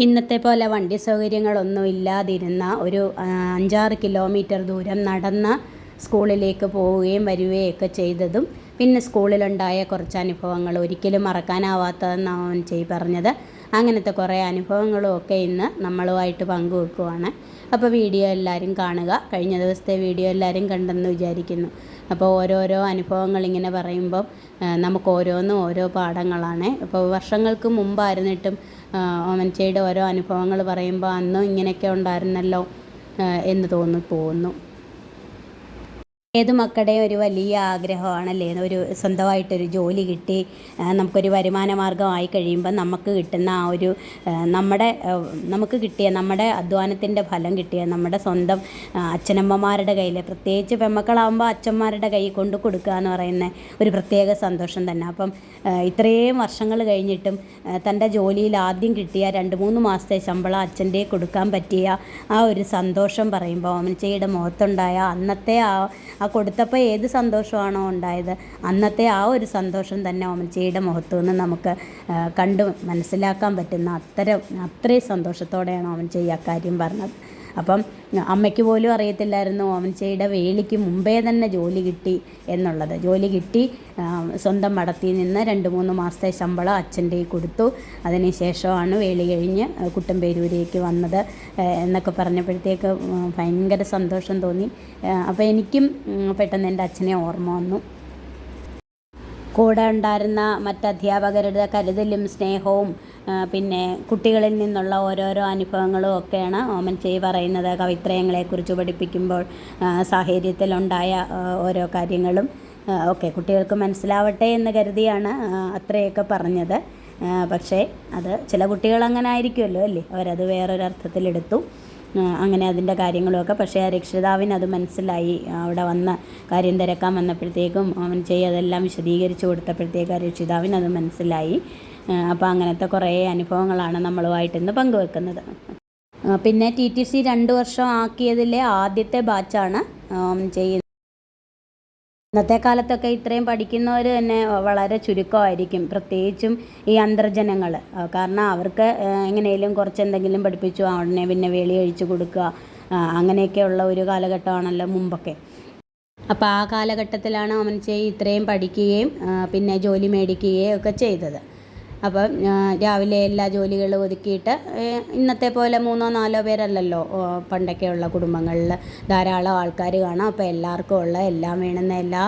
ഇന്നത്തെ പോലെ വണ്ടി സൗകര്യങ്ങളൊന്നും ഇല്ലാതിരുന്ന ഒരു 5-6 കിലോമീറ്റർ ദൂരം നടന്ന് സ്കൂളിലേക്ക് പോവുകയും വരികയൊക്കെ ചെയ്തതും പിന്നെ സ്കൂളിലുണ്ടായ കുറച്ച് അനുഭവങ്ങൾ ഒരിക്കലും മറക്കാനാവാത്തതെന്നാണ് അവൻ പറഞ്ഞത്. അങ്ങനത്തെ കുറേ അനുഭവങ്ങളും ഒക്കെ ഇന്ന് നമ്മളുമായിട്ട് പങ്കുവെക്കുവാണ്. അപ്പോൾ വീഡിയോ എല്ലാവരും കാണുക. കഴിഞ്ഞ ദിവസത്തെ വീഡിയോ എല്ലാവരും കണ്ടെന്ന് വിചാരിക്കുന്നു. അപ്പോൾ ഓരോരോ അനുഭവങ്ങൾ ഇങ്ങനെ പറയുമ്പം നമുക്ക് ഓരോന്നും ഓരോ പാഠങ്ങളാണ്. അപ്പോൾ വർഷങ്ങൾക്ക് മുമ്പായിരുന്നിട്ടും ഓമനച്ചയുടെ ഓരോ അനുഭവങ്ങൾ പറയുമ്പോൾ അന്നും ഇങ്ങനെയൊക്കെ ഉണ്ടായിരുന്നല്ലോ എന്ന് തോന്നിപ്പോകുന്നു. ഏത് മക്കളുടെയും ഒരു വലിയ ആഗ്രഹമാണല്ലേ, ഒരു സ്വന്തമായിട്ടൊരു ജോലി കിട്ടി നമുക്കൊരു വരുമാന മാർഗമായി കഴിയുമ്പോൾ നമുക്ക് കിട്ടുന്ന ആ ഒരു നമുക്ക് കിട്ടിയ നമ്മുടെ അധ്വാനത്തിൻ്റെ ഫലം കിട്ടിയ നമ്മുടെ സ്വന്തം അച്ഛനമ്മമാരുടെ കയ്യിൽ, പ്രത്യേകിച്ച് പെമ്മക്കളാകുമ്പോൾ അച്ഛന്മാരുടെ കൈ കൊണ്ട് കൊടുക്കുക എന്ന് പറയുന്ന ഒരു പ്രത്യേക സന്തോഷം തന്നെ. അപ്പം ഇത്രയും വർഷങ്ങൾ കഴിഞ്ഞിട്ടും തൻ്റെ ജോലിയിൽ ആദ്യം കിട്ടിയ 2-3 മാസത്തെ ശമ്പളം അച്ഛൻ്റെ കൊടുക്കാൻ പറ്റിയ ആ ഒരു സന്തോഷം പറയുമ്പോൾ ഓമനച്ചയുടെ മുഖത്തുണ്ടായ അന്നത്തെ ആ കൊടുത്തപ്പോൾ ഏത് സന്തോഷമാണോ ഉണ്ടായത്, അന്നത്തെ ആ ഒരു സന്തോഷം തന്നെ ഓമനച്ചയുടെ മുഖത്തു നിന്ന് നമുക്ക് കണ്ട് മനസ്സിലാക്കാൻ പറ്റുന്ന അത്രയും സന്തോഷത്തോടെയാണ് ഓമനച്ച അക്കാര്യം പറഞ്ഞത്. അപ്പം അമ്മയ്ക്ക് പോലും അറിയത്തില്ലായിരുന്നു ഓമനച്ചയുടെ വേലിക്ക് മുമ്പേ തന്നെ ജോലി കിട്ടി എന്നുള്ളത്. ജോലി കിട്ടി, സ്വന്തം മടത്തിൽ നിന്ന് 2-3 മാസത്തെ ശമ്പളം അച്ഛൻ്റെ കൊടുത്തു. അതിനുശേഷമാണ് വേലി കഴിഞ്ഞ് കുട്ടമ്പേരൂരേക്ക് വന്നത് എന്നൊക്കെ പറഞ്ഞപ്പോഴത്തേക്ക് ഭയങ്കര സന്തോഷം തോന്നി. അപ്പോൾ എനിക്കും പെട്ടെന്ന് എൻ്റെ അച്ഛനെ ഓർമ്മ വന്നു. കൂടെ ഉണ്ടായിരുന്ന മറ്റധ്യാപകരുടെ കരുതലും സ്നേഹവും പിന്നെ കുട്ടികളിൽ നിന്നുള്ള ഓരോരോ അനുഭവങ്ങളും ഒക്കെയാണ് ഓമനച്ച പറയുന്നത്. കവിത്രയങ്ങളെക്കുറിച്ച് പഠിപ്പിക്കുമ്പോൾ സാഹചര്യത്തിലുണ്ടായ ഓരോ കാര്യങ്ങളും ഒക്കെ കുട്ടികൾക്ക് മനസ്സിലാവട്ടെ എന്ന് കരുതിയാണ് അത്രയൊക്കെ പറഞ്ഞത്. പക്ഷേ അത് ചില കുട്ടികൾ അങ്ങനെ ആയിരിക്കുമല്ലോ അല്ലേ, അവരത് വേറൊരർത്ഥത്തിലെടുത്തു. അങ്ങനെ അതിൻ്റെ കാര്യങ്ങളുമൊക്കെ. പക്ഷേ ആ രക്ഷിതാവിന് അത് മനസ്സിലായി. അവിടെ വന്ന് കാര്യം തിരക്കാൻ വന്നപ്പോഴത്തേക്കും ഓമനച്ച അതെല്ലാം വിശദീകരിച്ച് കൊടുത്തപ്പോഴത്തേക്കും ആ രക്ഷിതാവിന് അത് മനസ്സിലായി. അപ്പോൾ അങ്ങനത്തെ കുറേ അനുഭവങ്ങളാണ് നമ്മളുമായിട്ട് ഇന്ന് പങ്കുവെക്കുന്നത്. പിന്നെ TTC 2 വർഷം ആക്കിയതിലെ ആദ്യത്തെ ബാച്ചാണ് ചെയ്യുന്നത്. ഇന്നത്തെ കാലത്തൊക്കെ ഇത്രയും പഠിക്കുന്നവർ തന്നെ വളരെ ചുരുക്കമായിരിക്കും, പ്രത്യേകിച്ചും ഈ അന്തർജനങ്ങൾ. കാരണം അവർക്ക് എങ്ങനെയും കുറച്ചെന്തെങ്കിലും പഠിപ്പിച്ചു ഉടനെ പിന്നെ വേലി കഴിച്ചു കൊടുക്കുക, അങ്ങനെയൊക്കെയുള്ള ഒരു കാലഘട്ടമാണല്ലോ മുമ്പൊക്കെ. അപ്പോൾ ആ കാലഘട്ടത്തിലാണ് ഓമനച്ച ഇത്രയും പഠിക്കുകയും പിന്നെ ജോലി മേടിക്കുകയും ഒക്കെ ചെയ്തത്. അപ്പം രാവിലെ എല്ലാ ജോലികളും ഒതുക്കിയിട്ട് ഇന്നത്തെ പോലെ 3-4 പേരല്ലല്ലോ പണ്ടൊക്കെയുള്ള കുടുംബങ്ങളിൽ ധാരാളം ആൾക്കാർ കാണാം. അപ്പോൾ എല്ലാവർക്കും ഉള്ള എല്ലാം വേണമെന്ന എല്ലാ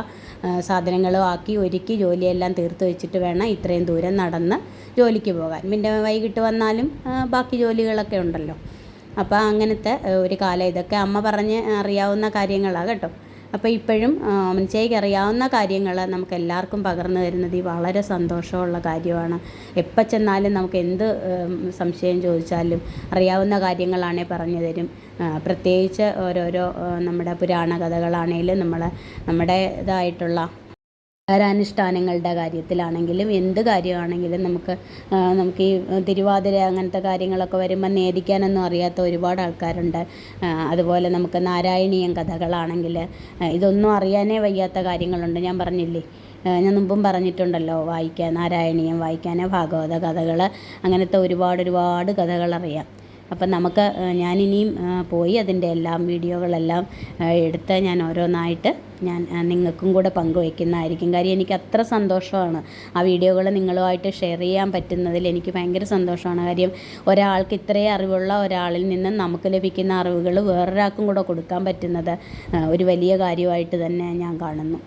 സാധനങ്ങളും ആക്കി ഒരുക്കി ജോലിയെല്ലാം തീർത്ത് വെച്ചിട്ട് വേണം ഇത്രയും ദൂരം നടന്ന് ജോലിക്ക് പോകാൻ. പിന്നെ വൈകിട്ട് വന്നാലും ബാക്കി ജോലികളൊക്കെ ഉണ്ടല്ലോ. അപ്പോൾ അങ്ങനത്തെ ഒരു കാലം. ഇതൊക്കെ അമ്മ പറഞ്ഞ് അറിയാവുന്ന കാര്യങ്ങളാണ് കേട്ടോ. അപ്പോൾ ഇപ്പോഴും ഓമനച്ചയ്ക്ക് അറിയാവുന്ന കാര്യങ്ങൾ നമുക്ക് എല്ലാവർക്കും പകർന്നു തരുന്നത് ഈ വളരെ സന്തോഷമുള്ള കാര്യമാണ്. എപ്പോൾ ചെന്നാലും നമുക്ക് എന്ത് സംശയം ചോദിച്ചാലും അറിയാവുന്ന കാര്യങ്ങളാണെങ്കിൽ പറഞ്ഞു തരും. പ്രത്യേകിച്ച് ഓരോരോ നമ്മുടെ പുരാണ കഥകളാണെങ്കിലും നമ്മുടേതായിട്ടുള്ള ആചാരാനുഷ്ഠാനങ്ങളുടെ കാര്യത്തിലാണെങ്കിലും എന്ത് കാര്യമാണെങ്കിലും നമുക്ക് ഈ തിരുവാതിര അങ്ങനത്തെ കാര്യങ്ങളൊക്കെ വരുമ്പോൾ നേദിക്കാനൊന്നും അറിയാത്ത ഒരുപാട് ആൾക്കാരുണ്ട്. അതുപോലെ നമുക്ക് നാരായണീയം കഥകളാണെങ്കിൽ ഇതൊന്നും അറിയാനേ വയ്യാത്ത കാര്യങ്ങളുണ്ട്. ഞാൻ പറഞ്ഞില്ലേ, ഞാൻ മുമ്പും പറഞ്ഞിട്ടുണ്ടല്ലോ, നാരായണീയം വായിക്കാൻ, ഭാഗവത കഥകൾ, അങ്ങനത്തെ ഒരുപാട് കഥകളറിയാം. അപ്പം ഞാനിനിയും പോയി അതിൻ്റെ എല്ലാം വീഡിയോകളെല്ലാം എടുത്ത് ഞാൻ ഓരോന്നായിട്ട് ഞാൻ നിങ്ങൾക്കും കൂടെ പങ്കുവയ്ക്കുന്നതായിരിക്കും. കാര്യം എനിക്ക് അത്ര സന്തോഷമാണ് ആ വീഡിയോകൾ നിങ്ങളുമായിട്ട് ഷെയർ ചെയ്യാൻ പറ്റുന്നതിൽ. എനിക്ക് ഭയങ്കര സന്തോഷമാണ്. കാര്യം ഒരാൾക്ക് ഇത്രയും അറിവുള്ള ഒരാളിൽ നിന്ന് നമുക്ക് ലഭിക്കുന്ന അറിവുകൾ വേറൊരാൾക്കും കൂടെ കൊടുക്കാൻ പറ്റുന്നത് ഒരു വലിയ കാര്യമായിട്ട് തന്നെ ഞാൻ കാണുന്നു.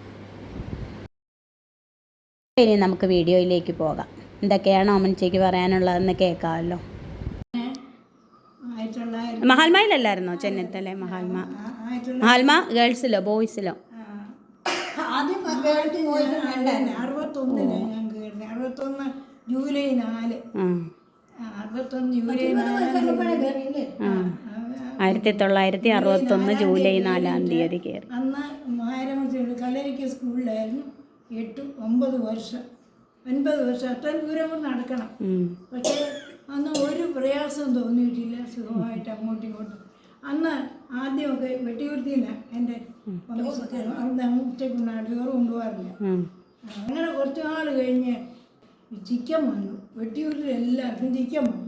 ഇനി നമുക്ക് വീഡിയോയിലേക്ക് പോകാം. എന്തൊക്കെയാണ് ഓമനച്ചയ്ക്ക് പറയാനുള്ളതെന്ന് കേൾക്കാമല്ലോ. മഹാത്മയിലല്ലായിരുന്നോ ചെന്നൈത്തലെ? മഹാത്മ ഗേൾസിലോ ബോയ്സിലോ? ആദ്യം 61 ജൂലൈ 4 1961 ജൂലൈ 4 കയറി. അന്ന് മായരമ കലരിക്ക സ്കൂളിലായിരുന്നു. 8-9 വർഷം 9 വർഷം അത്രയും ദൂരം കൊണ്ട് നടക്കണം. പക്ഷേ അന്ന് ഒരു പ്രയാസവും തോന്നിയിട്ടില്ല. സുഖമായിട്ട് അങ്ങോട്ടും ഇങ്ങോട്ടും. അന്ന് ആദ്യമൊക്കെ വെട്ടിയൂർത്തിയില്ല എൻ്റെ അവിടെ ഉച്ചക്കുണ്ടാണ്, ചോറ് കൊണ്ടുപോകാറില്ല. അങ്ങനെ കുറച്ച് നാൾ കഴിഞ്ഞ് ചിക്കൻ വന്നു. വെട്ടിയൂരിൽ എല്ലാവർക്കും ചിക്കൻ വന്നു.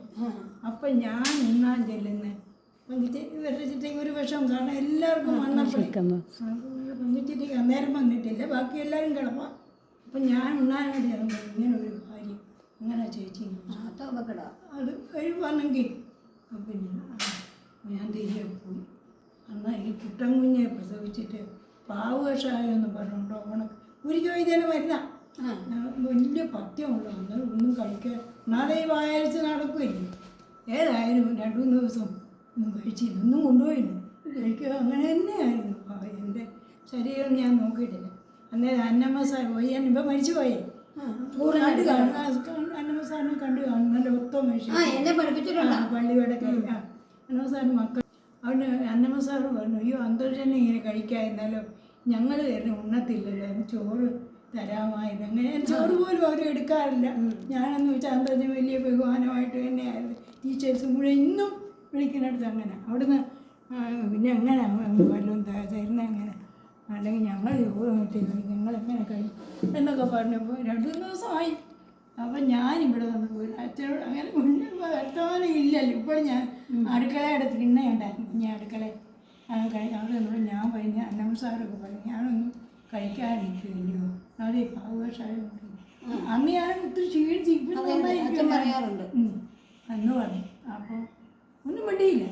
അപ്പം ഞാൻ ഉണ്ണാൻ ചെല്ലുന്നത് പന്നിച്ചിട്ടേക്ക് ഒരു വിഷം കാരണം എല്ലാവർക്കും വന്നപ്പോഴേ പന്നിച്ചിട്ടേക്ക് അന്നേരം വന്നിട്ടില്ല, ബാക്കി എല്ലാവരും കിടപ്പാം. അപ്പം ഞാൻ ഉണ്ണാൻ വേണ്ടി ഇറങ്ങുമ്പോൾ ഇങ്ങനെ ഒരു കാര്യം അങ്ങനെ ചേച്ചി അത് കഴിവാണെങ്കിൽ പിന്നെ ഞാൻ തിരികെ പോയി. എന്നാൽ ഈ പുട്ടൻകുഞ്ഞെ പ്രസവിച്ചിട്ട് പാവകഷായെന്ന് പറഞ്ഞുകൊണ്ടോ ഉണക്ക് ഒരു ചോദിച്ചാൽ വരുന്ന വലിയ പത്യമുള്ള അന്നേരം ഒന്നും കഴിക്കാൻ നാളെ ഈ വായാഴ്ച നടക്കുമല്ലേ. ഏതായാലും 2-3 ദിവസം ഒന്നും കഴിച്ചില്ല, ഒന്നും കൊണ്ടുപോയില്ല, കഴിക്കുക അങ്ങനെ തന്നെയായിരുന്നു. എൻ്റെ ശരീരം ഞാൻ നോക്കിയിട്ടില്ല. അന്നേരം അന്നമ്മ സാർ പോയി, ഞാൻ ഇപ്പം മരിച്ചു പോയേ, കണ്ടു കാണും, അന്നമ്മ സാറിനെ കണ്ടു കാണും, നല്ല ഒത്ത മനുഷ്യൻ പള്ളിയുടെ അന്നമ്മ സാറിന് മക്കൾ. അവിടെ അന്നമ്മ സാറ് പറഞ്ഞു, അയ്യോ അന്തർജനം ഇങ്ങനെ കഴിക്കാതിരുന്നാലോ ഞങ്ങൾ തന്നെ ഉണ്ണത്തില്ലല്ലോ, ചോറ് തരാമായിരുന്നു. അങ്ങനെ ചോറ് പോലും അവർ എടുക്കാറില്ല. ഞാനെന്ന് വെച്ചാൽ അന്തർജനം വലിയ ബഹുമാനമായിട്ട് തന്നെയായിരുന്നു. ടീച്ചേഴ്സും കൂടെ ഇന്നും വിളിക്കുന്നിടത്ത് അങ്ങനെ. അവിടുന്ന് പിന്നെ എങ്ങനെ വല്ലതും തരുന്ന എങ്ങനെ, അല്ലെങ്കിൽ ഞങ്ങൾ ചോറ് കിട്ടില്ല, ഞങ്ങളെങ്ങനെ കഴിക്കും എന്നൊക്കെ പറഞ്ഞപ്പോൾ 2-3 ദിവസമായി. അപ്പം ഞാനിവിടെ വന്നപ്പോൾ അച്ഛനോട് അങ്ങനെ വർത്തമാനം ഇല്ലല്ലോ. ഇപ്പോഴും ഞാൻ അടുക്കളയുടെ തിണ്ണയുണ്ടായിരുന്നു, ഞാൻ അടുക്കള അവിടെ നിന്നപ്പോൾ ഞാൻ പറഞ്ഞ അന്നമ്മ സാറൊക്കെ പറഞ്ഞു, ഞാനൊന്നും കഴിക്കാനിരിക്കില്ലയോ അതേ പാവകഷായം അന്ന് ഞാൻ ഒത്തിരി ക്ഷീണിച്ച് ഇപ്പം പറയാറുണ്ട് അന്ന് പറഞ്ഞു. അപ്പോൾ ഒന്നും വേണ്ടിയില്ല.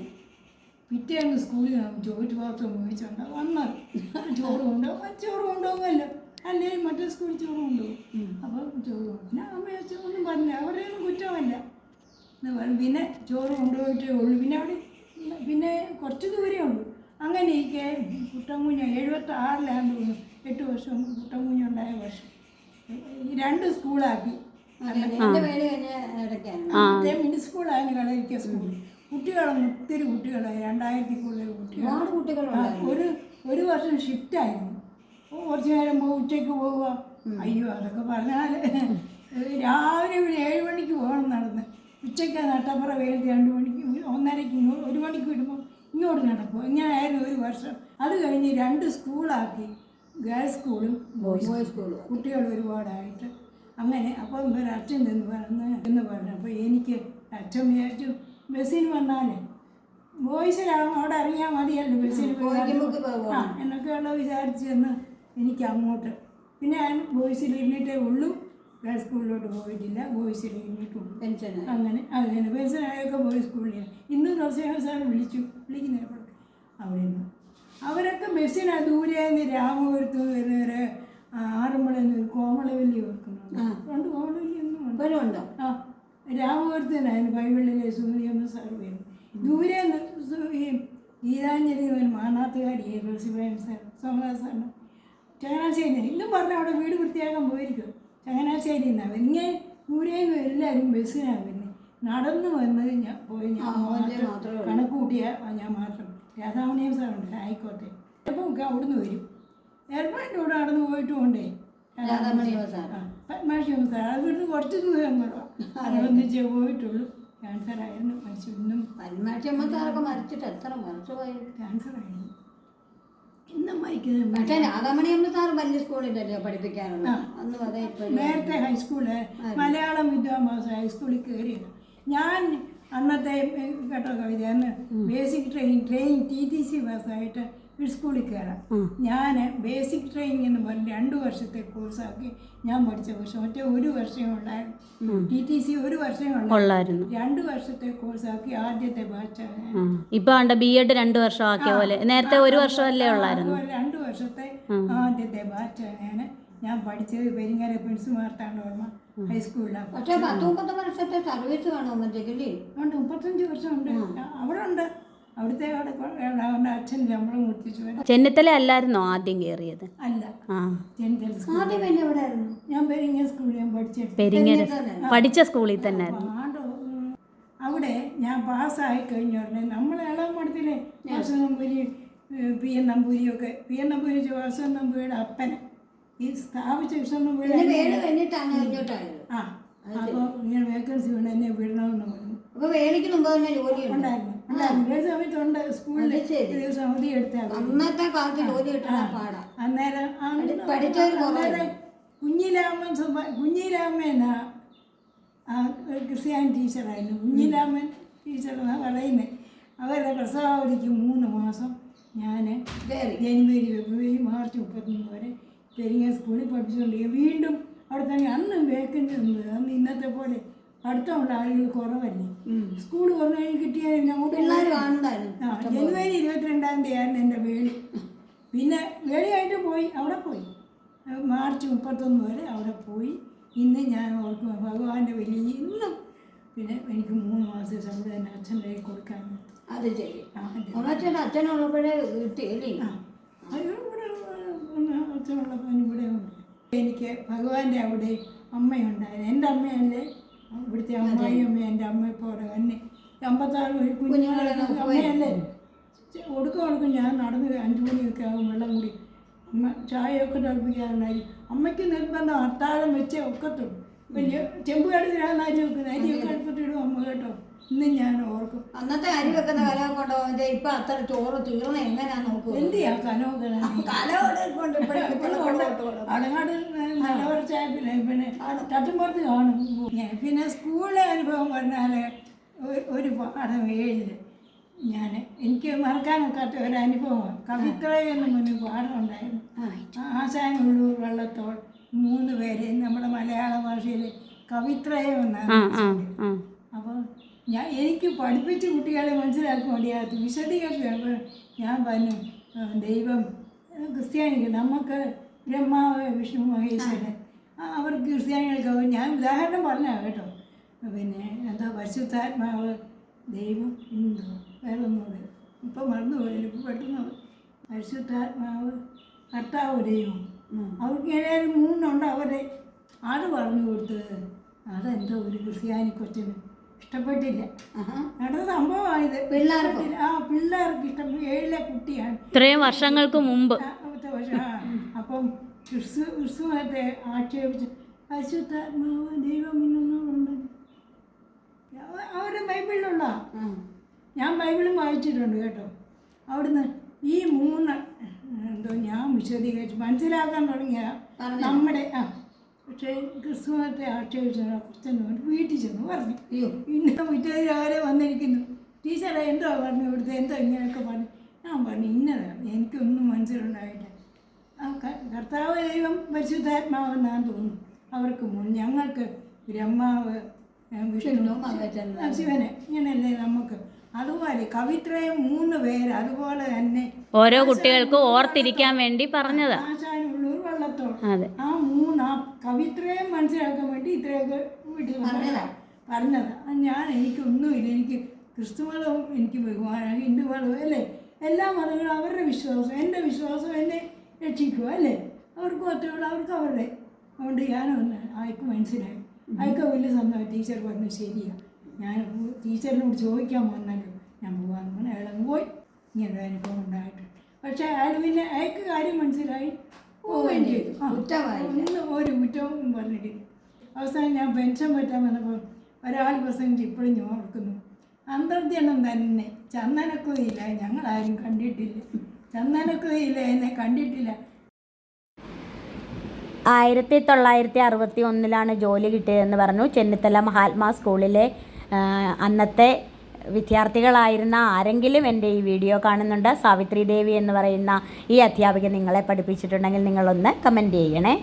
പിറ്റേന്ന് സ്കൂളിൽ ചോറ് പാത്രം ഉപയോഗിച്ചുകൊണ്ട് വന്നത് ചോറ് കൊണ്ടുപോകും, ചോറ് കൊണ്ടുപോകുമല്ലോ, അല്ലെങ്കിൽ മറ്റേ സ്കൂളിൽ ചോറ് കൊണ്ടുപോകും. അപ്പോൾ ചോറ് പിന്നെ അമ്മ ഒന്നും പറഞ്ഞില്ല, അവരുടെയൊന്നും കുറ്റമല്ല എന്ന് പറഞ്ഞു. പിന്നെ ചോറ് കൊണ്ടുപോയിട്ടേ ഉള്ളൂ. പിന്നെ അവിടെ പിന്നെ കുറച്ച് ദൂരമേ ഉള്ളൂ. അങ്ങനെ ഇരിക്കെ പുട്ടൻകുഞ്ഞ് 76-ലാണ് 8 വർഷം പുട്ടൻകുഞ്ഞുണ്ടായ വർഷം 2 സ്കൂളാക്കി. Mini സ്കൂളായിരുന്നു കളരിക്ക school. കുട്ടികളൊന്നും ഒത്തിരി കുട്ടികളായി, 2000 കൂടുതൽ കുട്ടികൾ. ഒരു വർഷം ഷിഫ്റ്റായിരുന്നു. കുറച്ച് നേരം പോകും, ഉച്ചയ്ക്ക് പോവുക. അയ്യോ അതൊക്കെ പറഞ്ഞാൽ രാവിലെ 7 മണിക്ക് പോകണം നടന്ന്, ഉച്ചയ്ക്ക് നട്ടപ്പുറ വെയിൽ 2 മണിക്ക് 1:30-ക്ക് 1 മണിക്ക് വിടുമ്പോൾ ഇങ്ങോട്ട് നടക്കും. ഇങ്ങനെയായിരുന്നു ഒരു വർഷം. അത് കഴിഞ്ഞ് 2 സ്കൂളാക്കി, ഗേൾസ് സ്കൂളും ബോയ്സ് സ്കൂളും, കുട്ടികൾ ഒരുപാടായിട്ട് അങ്ങനെ. അപ്പം ഒരു അച്ഛൻ എന്ന് പറഞ്ഞു. അപ്പോൾ എനിക്ക് അച്ഛൻ വിചാരിച്ചു ബസ്സിന് വന്നാലേ ബോയ്സിലാകും അവിടെ ഇറങ്ങിയാൽ മതിയല്ലോ, ബസ്സിന് എന്നൊക്കെയുള്ള വിചാരിച്ചെന്ന് എനിക്ക് അങ്ങോട്ട്. പിന്നെ ഞാൻ ബോയ്സിൽ ഇരുന്നിട്ടേ ഉള്ളൂ, ഗേൾസ് സ്കൂളിലോട്ട് പോയിട്ടില്ല, ബോയ്സിൽ ഇരുന്നിട്ടുള്ളൂ. അങ്ങനെ അങ്ങനെ പെൻഷനായൊക്കെ ബോയ്സ് സ്കൂളിൽ. ഇന്നും നരസിംഹ സാർ വിളിക്കുന്നപ്പോൾ അവിടെ നിന്ന് അവരൊക്കെ ബസ്സിനാണ് ദൂരെ നിന്ന് രാമപുരത്ത് വരുന്നവരെ ആറന്മുളയിൽ നിന്ന് കോമളവല്ലി ഓർക്കുന്നുണ്ട്. 2 കോമളവല്ലി ഒന്നും ആ രാമപുരത്ത് തന്നെയായിരുന്നു. പൈവള്ളിയിലെ സൂര്യമ്മ സാർ വരുന്നു. ദൂരെ ഈ ഗീതാഞ്ജലി മാനാത്തുകാരി സാർ സോമനാഥ് സാറിന് ചങ്ങനാശ്ശേരി ഇന്നും പറഞ്ഞ അവിടെ വീട് വൃത്തിയാക്കാൻ പോയിരിക്കും. ചങ്ങനാശ്ശേരി നിന്നാണ് ഇങ്ങനെ ദൂരെ നിന്ന് എല്ലാവരും ബസ്സിനാണ് വരുന്നത്. നടന്നു വന്നത് ഞാൻ മാത്രം കണക്ക് കൂട്ടിയ ഞാൻ മാത്രം. രാധാമണിയം സാറുണ്ട് ആയിക്കോട്ടെ, ചിലപ്പോൾ അവിടുന്ന് വരും. എയർപോർട്ടിൻ്റെ കൂടെ നടന്നു പോയിട്ടുണ്ടേ പത്മാക്ഷിയം സാർ. അത് ഇവിടുന്ന് കുറച്ച് ദൂരം കൂടെ ഒന്നിച്ചേ പോയിട്ടുള്ളൂ. ക്യാൻസറായിരുന്നു, മരിച്ചു. ഇന്നും മരിച്ചിട്ട് എത്ര വർഷമായി? ക്യാൻസറായിരുന്നു, ഇന്നും മരിക്കുന്നത്. പക്ഷേ രാധാമണിയമ്മ സാറ് വലിയ സ്കൂളിലല്ലേ പഠിപ്പിക്കാറുണ്ട്. നേരത്തെ ഹൈസ്കൂള് മലയാളം വിദ്യാഭ്യാസ ഹൈസ്കൂളിൽ കയറിയത് ഞാൻ. അന്നത്തെ കേട്ടോ കവിത, അന്ന് ബേസിക് ട്രെയിനിങ് TTC പാസ്സായിട്ട് ഒരു സ്കൂളിൽ കയറാം. ഞാൻ ബേസിക് ട്രെയിനിങ് എന്ന് പറഞ്ഞ് 2 വർഷത്തെ കോഴ്സാക്കി ഞാൻ പഠിച്ച വർഷം ഒറ്റ 1 വർഷമേ ഉള്ളായിരുന്നു. TTC 1 വർഷമേ ഉള്ളായിരുന്നു. 2 വർഷത്തെ കോഴ്സാക്കി ആദ്യത്തെ ബാച്ചാണ്. ഇപ്പൊ B.Ed 2 വർഷം ആക്കിയ പോലെ, നേരത്തെ 1 വർഷമല്ലേ ഉള്ളായിരുന്നു. 2 വർഷത്തെ ആദ്യത്തെ ബാച്ചാണ് ഞാൻ പഠിച്ചത്. പെരിങ്ങര പ്രിൻസ് മാർത്താണ്ഡ ഓർമ്മ ഹൈസ്കൂളിലാണ്. പക്ഷേ 10-30 വർഷത്തെ സർവീസ് കാണുമ്പോഴത്തേക്കില്ലേ? ഉണ്ട്, 35 വർഷം ഉണ്ട് അവിടെ. ഉണ്ട് അവിടുത്തെ അവിടെ അച്ഛൻ ശമ്പളം കൊടുത്തിച്ചു വരാം. ചെന്നിത്തല അല്ലായിരുന്നോ ആദ്യം കയറിയത്? അല്ല, ചെന്നിത്തല ഞാൻ പെരിങ്ങര സ്കൂളിൽ ഞാൻ പഠിച്ച സ്കൂളിൽ തന്നെ അവിടെ ഞാൻ പാസ്സായി കഴിഞ്ഞ ഉടനെ നമ്മൾ ഇളവ് മഠത്തിലെ നമ്പൂരി P.N. നമ്പൂരിയൊക്കെ നമ്പൂരി വാസവൻ നമ്പൂരിയുടെ അപ്പനെ ഈ സ്ഥാപിച്ച നമ്പൂരി അപ്പോൾ ഇങ്ങനെ വേക്കൻസി വേണം എന്നെ വിടണമെന്ന് പറഞ്ഞു. അപ്പോൾ വേണിക്ക് മുമ്പ് തന്നെ ജോലി ഉണ്ടായിരുന്നു. സമയത്തുണ്ട് സ്കൂളിൽ ദിവസം അവധി എടുത്താണ്. അന്നത്തെ കാലത്ത് ജോലി കിട്ടാൻ പാടാ. അന്നേരം കുഞ്ഞിരാമൻ ക്രിസ്ത്യാനി ടീച്ചറായിരുന്നു. കുഞ്ഞിരാമൻ ടീച്ചർ എന്നാണ് പറയുന്നത്. അവരുടെ പ്രസവാവധിക്ക് 3 മാസം ഞാൻ കയറി ജനുവരി ഫെബ്രുവരി മാർച്ച് 31 വരെ പെരിങ്ങ സ്കൂളിൽ പഠിച്ചുകൊണ്ടിരിക്കുക. വീണ്ടും അവിടെ തന്നെ അന്നും വേക്കൻസി ഉണ്ട്. അന്ന് ഇന്നത്തെ പോലെ പഠിത്തമുള്ള ആളുകൾ കുറവല്ലേ. സ്കൂൾ കുറഞ്ഞു കിട്ടിയാൽ പിന്നെ അങ്ങോട്ട് ജനുവരി 22-ാം തീയതിയായിരുന്നു എൻ്റെ വേളി. പിന്നെ വേളിയായിട്ട് പോയി, അവിടെ പോയി മാർച്ച് 31 വരെ അവിടെ പോയി. ഇന്ന് ഞാൻ ഓർക്കും ഭഗവാന്റെ വലിയ ഇന്നും പിന്നെ എനിക്ക് 3 മാസം ശമ്പളം തന്നെ അച്ഛൻ്റെ കയ്യിൽ കൊടുക്കാൻ. അത് ശരി. അച്ഛനുള്ളപ്പോഴേ കിട്ടിയല്ലേ? അച്ഛനുള്ളപ്പോൾ ഇവിടെ ഉണ്ട്. എനിക്ക് ഭഗവാന്റെ അവിടെ അമ്മയുണ്ടായിരുന്നു. എൻ്റെ അമ്മയല്ലേ ഇവിടുത്തെ അമ്മായി അമ്മ. എൻ്റെ അമ്മ ഇപ്പോൾ അവിടെ തന്നെ 56 കുഞ്ഞുങ്ങളെ അമ്മയല്ലേ. കൊടുക്കും ഞാൻ നടന്ന് 5 മണിയൊക്കെ ആകും വെള്ളം കൂടി അമ്മ ചായയൊക്കെ തിളപ്പിക്കാറുണ്ടായി. അമ്മയ്ക്ക് നിർബന്ധം അത്താഴം വെച്ചേ ഒക്കത്തുള്ളൂ. വലിയ ചെമ്പ് കടത്തിലാണ് അരി വെക്കുന്നത്. അരിയൊക്കെ അടുപ്പത്തിടും അമ്മ കേട്ടോ. ഇന്നും ഞാൻ ഓർക്കും. അന്നത്തെ അരി വെക്കുന്ന കലം കൊണ്ടോ ഇപ്പൊ അത്ര ചോറ് തീർന്ന എങ്ങനെയാ നോക്കുക? എന്തിയാ കനവ് അടങ്ങാട് നിലവറച്ചായപ്പില്ലേ പിന്നെ തട്ടുമ്പുറത്ത് കാണും. പിന്നെ സ്കൂളിലെ അനുഭവം പറഞ്ഞാൽ ഒരു പാഠം 7 ഞാൻ എനിക്ക് മറക്കാനൊക്കാത്ത ഒരനുഭവമാണ്. കവിത്രയെന്ന് മുന്നിൽ പാഠം ഉണ്ടായിരുന്നു. ആശാനുള്ളൂർ വള്ളത്തോൾ 3 പേര് നമ്മുടെ മലയാള ഭാഷയിൽ കവിത്രയം എന്നാണ്. അപ്പോൾ എനിക്ക് പഠിപ്പിച്ച് കുട്ടികളെ മനസ്സിലാക്കാൻ വേണ്ടിയാത്ത വിശദീകരിച്ച് ഞാൻ പറഞ്ഞു ദൈവം ക്രിസ്ത്യാനികൾ നമുക്ക് ബ്രഹ്മാവ് വിഷ്ണു മഹേശ്വരൻ അവർക്ക് ക്രിസ്ത്യാനികൾക്ക് ഞാൻ ഉദാഹരണം പറഞ്ഞാൽ കേട്ടോ. പിന്നെ എന്താ പരിശുദ്ധാത്മാവ് ദൈവം ഉണ്ടോ വേറെ ഒന്നുകൂടെ ഇപ്പം മറന്നു പോയാലും ഇപ്പം പെട്ടെന്ന് പരിശുദ്ധാത്മാവ് കർത്താവ് ദൈവം അവർക്ക് ഏതായാലും 3 ഉണ്ട്. അവരെ അത് പറഞ്ഞു കൊടുത്തത് അതെന്തോ ഒരു ക്രിസ്ത്യാനി കൊച്ചിന് ഇഷ്ടപ്പെട്ടില്ല. നടന്ന സംഭവമായത് പിള്ളേർക്ക് ഇഷ്ടപ്പെട്ടു. 7-ലെ കുട്ടിയാണ് ഇത്രയും വർഷങ്ങൾക്ക് മുമ്പ്. അപ്പം ക്രിസ്തുമത്തെ ആക്ഷേപിച്ച് പരിശുദ്ധാത്മാവ് ദൈവം ഇന്നൊന്നുണ്ട് അവരുടെ ബൈബിളിലുള്ള. ഞാൻ ബൈബിളും വായിച്ചിട്ടുണ്ട് കേട്ടോ. അവിടുന്ന് ഈ 3 എന്തോ ഞാൻ വിശദീകരിച്ച് മനസ്സിലാക്കാൻ തുടങ്ങിയ നമ്മുടെ പക്ഷേ ക്രിസ്തുമത്തെ ആക്ഷേപിച്ച കുറച്ചെന്ന് വീട്ടിൽ ചെന്ന് പറഞ്ഞു. ഇന്ന് മുറ്റേത് രാവിലെ വന്നിരിക്കുന്നു. ടീച്ചറെ എന്തോ പറഞ്ഞു ഇവിടുത്തെ എന്തോ ഇങ്ങനെയൊക്കെ പറഞ്ഞു. ഞാൻ പറഞ്ഞു ഇന്നതാണ് എനിക്കൊന്നും മനസ്സിലുണ്ടായില്ല. കർത്താവ് ദൈവം പരിശുദ്ധാത്മാവെന്നാന്ന് തോന്നുന്നു. അവർക്ക് ഞങ്ങൾക്ക് ബ്രഹ്മാവ് വിഷ്ണു ശിവനെ ഇങ്ങനെയല്ലേ നമുക്ക്. അതുപോലെ കവിത്രയം 3 പേര് അതുപോലെ തന്നെ ഓരോ കുട്ടികൾക്കും ഓർത്തിരിക്കാൻ വേണ്ടി പറഞ്ഞതാ. ആശാനുള്ളൂർ വള്ളത്തോൾ ആ 3 കവിത്രയം മനസ്സിലാക്കാൻ വേണ്ടി ഇത്രയൊക്കെ വീട്ടിൽ പറഞ്ഞതാ. എനിക്കൊന്നുമില്ല. എനിക്ക് ക്രിസ്തു മതവും എനിക്ക് ബഹുമാനം, ഹിന്ദു മതവും അല്ലേ എല്ലാ മതങ്ങളും അവരുടെ വിശ്വാസം എൻ്റെ വിശ്വാസം എന്നെ രക്ഷിക്കുക അല്ലേ. അവർക്കും ഒറ്റയുള്ള അവർക്ക് അവരുടെ. അതുകൊണ്ട് ഞാനൊന്ന് അയക്ക് മനസ്സിലായി. അയക്ക് വലിയ സന്തോഷം. ടീച്ചർ പറഞ്ഞു ശരിയാണ്. ഞാൻ ടീച്ചറിനോട് ചോദിക്കാൻ വന്നല്ലോ ഞാൻ പോകാമെന്ന് പറഞ്ഞു. അയാളങ്ങ് പോയി. ഇങ്ങനെ അനുഭവം ഉണ്ടായിട്ടുണ്ട്. പക്ഷേ അയാൾ പിന്നെ അയക്ക് കാര്യം മനസ്സിലായി പോവുകയും ചെയ്തു. ഒന്നും ഒരു കുറ്റവും പറഞ്ഞിട്ടില്ല. അവസാനം ഞാൻ പെൻഷൻ പറ്റാൻ വന്നപ്പോൾ ഒരാൾ പ്രസംഗിച്ച് ഇപ്പോഴും ഞാൻ ഓർക്കുന്നു. അന്തർജനം തന്നെ ചന്ദനക്കുതയില്ല ഞങ്ങളാരും കണ്ടിട്ടില്ല. ചന്ദനക്കുതയില്ല എന്നെ കണ്ടിട്ടില്ല. 1961 ജോലി കിട്ടിയതെന്ന് പറഞ്ഞു. ചെന്നിത്തല മഹാത്മാ സ്കൂളിലെ അന്നത്തെ വിദ്യാർത്ഥികളായിരുന്ന ആരെങ്കിലും എൻ്റെ ഈ വീഡിയോ കാണുന്നുണ്ട്, സാവിത്രി ദേവി എന്ന് പറയുന്ന ഈ അധ്യാപിക നിങ്ങളെ പഠിപ്പിച്ചിട്ടുണ്ടെങ്കിൽ നിങ്ങളൊന്ന് കമൻറ്റ് ചെയ്യണേ.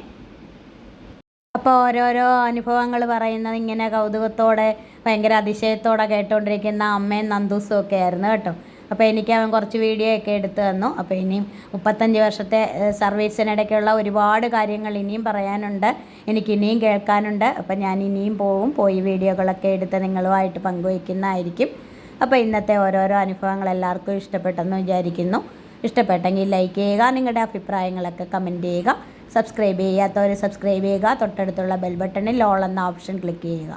അപ്പോൾ ഓരോരോ അനുഭവങ്ങൾ പറയുന്നത് ഇങ്ങനെ കൗതുകത്തോടെ ഭയങ്കര അതിശയത്തോടെ കേട്ടുകൊണ്ടിരിക്കുന്ന അമ്മയും നന്ദൂസും ഒക്കെ ആയിരുന്നു കേട്ടോ. അപ്പോൾ എനിക്ക് അവൻ കുറച്ച് വീഡിയോ ഒക്കെ എടുത്തു തന്നു. അപ്പോൾ ഇനിയും 35 വർഷത്തെ സർവീസിനിടയ്ക്കുള്ള ഒരുപാട് കാര്യങ്ങൾ ഇനിയും പറയാനുണ്ട്, എനിക്കിനിയും കേൾക്കാനുണ്ട്. അപ്പോൾ ഞാൻ ഇനിയും പോയി വീഡിയോകളൊക്കെ എടുത്ത് നിങ്ങളുമായിട്ട് പങ്കുവയ്ക്കുന്നതായിരിക്കും. അപ്പോൾ ഇന്നത്തെ ഓരോരോ അനുഭവങ്ങൾ എല്ലാവർക്കും ഇഷ്ടപ്പെട്ടെന്ന് വിചാരിക്കുന്നു. ഇഷ്ടപ്പെട്ടെങ്കിൽ ലൈക്ക് ചെയ്യുക, നിങ്ങളുടെ അഭിപ്രായങ്ങളൊക്കെ കമൻറ്റ് ചെയ്യുക. സബ്സ്ക്രൈബ് ചെയ്യാത്തവർ സബ്സ്ക്രൈബ് ചെയ്യുക. തൊട്ടടുത്തുള്ള ബെൽ ബട്ടണിൽ ഓൾ എന്ന ഓപ്ഷൻ ക്ലിക്ക് ചെയ്യുക.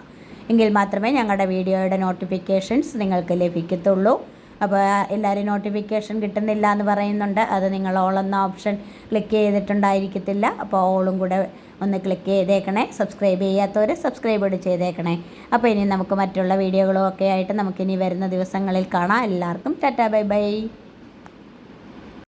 എങ്കിൽ മാത്രമേ ഞങ്ങളുടെ വീഡിയോയുടെ നോട്ടിഫിക്കേഷൻസ് നിങ്ങൾക്ക് ലഭിക്കത്തുള്ളൂ. അപ്പോൾ എല്ലാവരും നോട്ടിഫിക്കേഷൻ കിട്ടുന്നില്ല എന്ന് പറയുന്നുണ്ട്. അത് നിങ്ങൾ ഓൾ എന്ന ഓപ്ഷൻ ക്ലിക്ക് ചെയ്തിട്ടുണ്ടായിരിക്കത്തില്ല. അപ്പോൾ ഓളും കൂടെ ഒന്ന് ക്ലിക്ക് ചെയ്തേക്കണേ. സബ്സ്ക്രൈബ് ചെയ്യാത്തവർ സബ്സ്ക്രൈബ് ചെയ്തേക്കണേ. അപ്പോൾ ഇനി നമുക്ക് മറ്റുള്ള വീഡിയോകളും ഒക്കെ ആയിട്ട് നമുക്കിനി വരുന്ന ദിവസങ്ങളിൽ കാണാം. എല്ലാവർക്കും ടാറ്റാ ബൈ ബൈ.